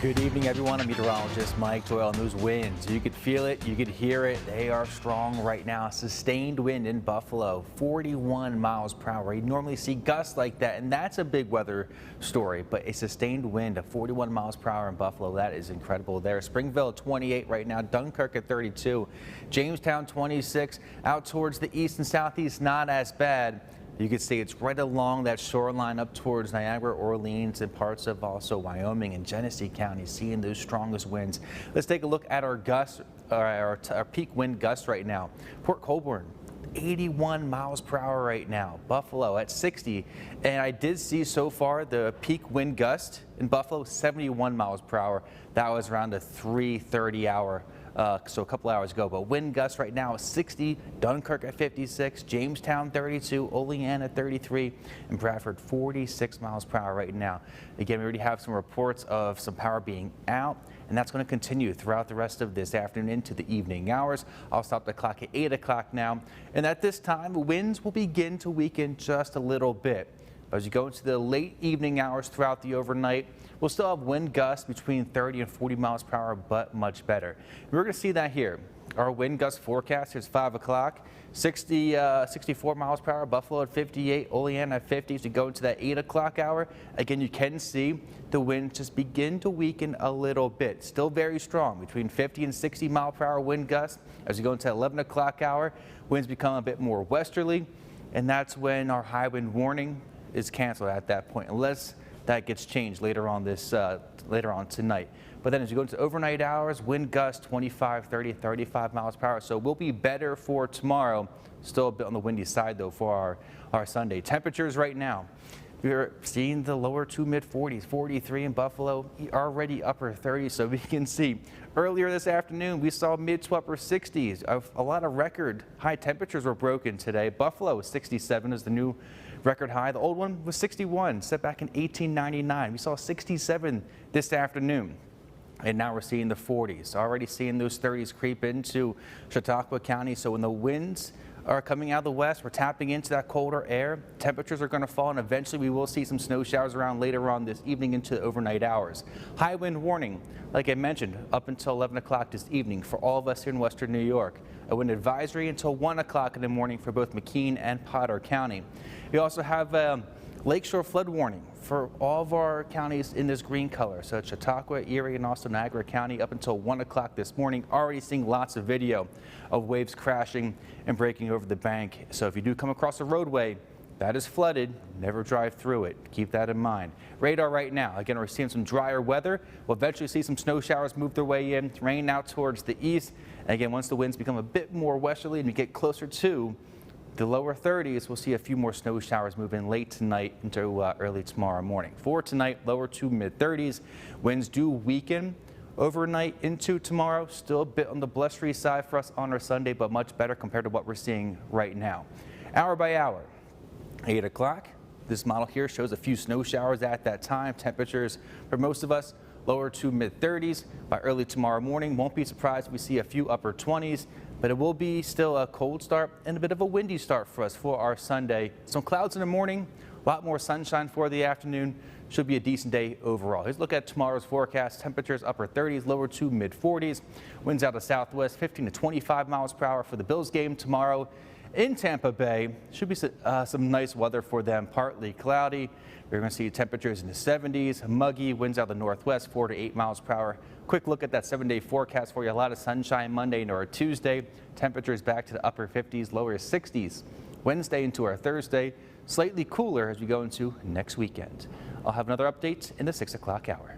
Good evening, everyone. I'm meteorologist Mike Doyle. And those winds, you could feel it, you could hear it. They are strong right now. Sustained wind in Buffalo, 41 miles per hour. You normally see gusts like that, and that's a big weather story. But a sustained wind of 41 miles per hour in Buffalo, that is incredible there. Springville 28 right now, Dunkirk at 32, Jamestown 26. Out towards the east and southeast, not as bad. You can see it's right along that shoreline up towards Niagara, Orleans, and parts of also Wyoming and Genesee County, seeing those strongest winds. Let's take a look at our gusts, our peak wind gusts right now. Port Colborne, 81 miles per hour right now. Buffalo at 60. And I did see so far the peak wind gust in Buffalo, 71 miles per hour. That was around the 3:30 hour. So a couple hours ago, but wind gusts right now 60, Dunkirk at 56, Jamestown 32, Olean at 33, and Bradford 46 miles per hour right now. Again, we already have some reports of some power being out, and that's going to continue throughout the rest of this afternoon into the evening hours. I'll stop the clock at 8 o'clock now, and at this time, winds will begin to weaken just a little bit. As you go into the late evening hours throughout the overnight, we'll still have wind gusts between 30 and 40 miles per hour, but much better. We're going to see that here. Our wind gust forecast is 5 o'clock, 64 miles per hour, Buffalo at 58, Olean at 50. As you go into that 8 o'clock hour, again, you can see the winds just begin to weaken a little bit. Still very strong, between 50 and 60 mile per hour wind gusts. As you go into 11 o'clock hour, winds become a bit more westerly, and that's when our high wind warning is canceled at that point, unless that gets changed later on tonight. But then as you go into overnight hours, wind gusts 25, 30, 35 miles per hour. So we'll be better for tomorrow. Still a bit on the windy side though for our Sunday. Temperatures right now, we're seeing the lower to mid 40s, 43 in Buffalo, already upper 30s. So we can see earlier this afternoon, we saw mid to upper 60s. A lot of record high temperatures were broken today. Buffalo 67 is the new record high. The old one was 61, set back in 1899. We saw 67 this afternoon. And now we're seeing the 40s. Already seeing those 30s creep into Chautauqua County. So when the winds are coming out of the west, we're tapping into that colder air. Temperatures are going to fall, and eventually we will see some snow showers around later on this evening into the overnight hours. High wind warning, like I mentioned, up until 11 o'clock this evening for all of us here in western New York. A wind advisory until 1 o'clock in the morning for both McKean and Potter County. We also have a lakeshore flood warning for all of our counties in this green color. So Chautauqua, Erie, and also Niagara County up until 1 o'clock this morning. Already seeing lots of video of waves crashing and breaking over the bank. So if you do come across a roadway that is flooded, never drive through it. Keep that in mind. Radar right now, again, we're seeing some drier weather. We'll eventually see some snow showers move their way in, rain out towards the east. And again, once the winds become a bit more westerly and we get closer to the lower 30s, we'll see a few more snow showers move in late tonight into early tomorrow morning. For tonight, lower to mid 30s. Winds do weaken overnight into tomorrow. Still a bit on the blustery side for us on our Sunday, but much better compared to what we're seeing right now. Hour by hour, 8 o'clock. This model here shows a few snow showers at that time. Temperatures for most of us lower to mid 30s. By early tomorrow morning, won't be surprised if we see a few upper 20s. But it will be still a cold start and a bit of a windy start for us for our Sunday. Some clouds in the morning, a lot more sunshine for the afternoon. Should be a decent day overall. Here's a look at tomorrow's forecast. Temperatures upper 30s, lower to mid 40s. Winds out of southwest, 15 to 25 miles per hour for the Bills game tomorrow in Tampa Bay. Should be some nice weather for them. Partly cloudy. We're going to see temperatures in the 70s, muggy, winds out of the northwest, 4 to 8 miles per hour. Quick look at that 7-day forecast for you. A lot of sunshine Monday into our Tuesday. Temperatures back to the upper 50s, lower 60s. Wednesday into our Thursday. Slightly cooler as we go into next weekend. I'll have another update in the 6 o'clock hour.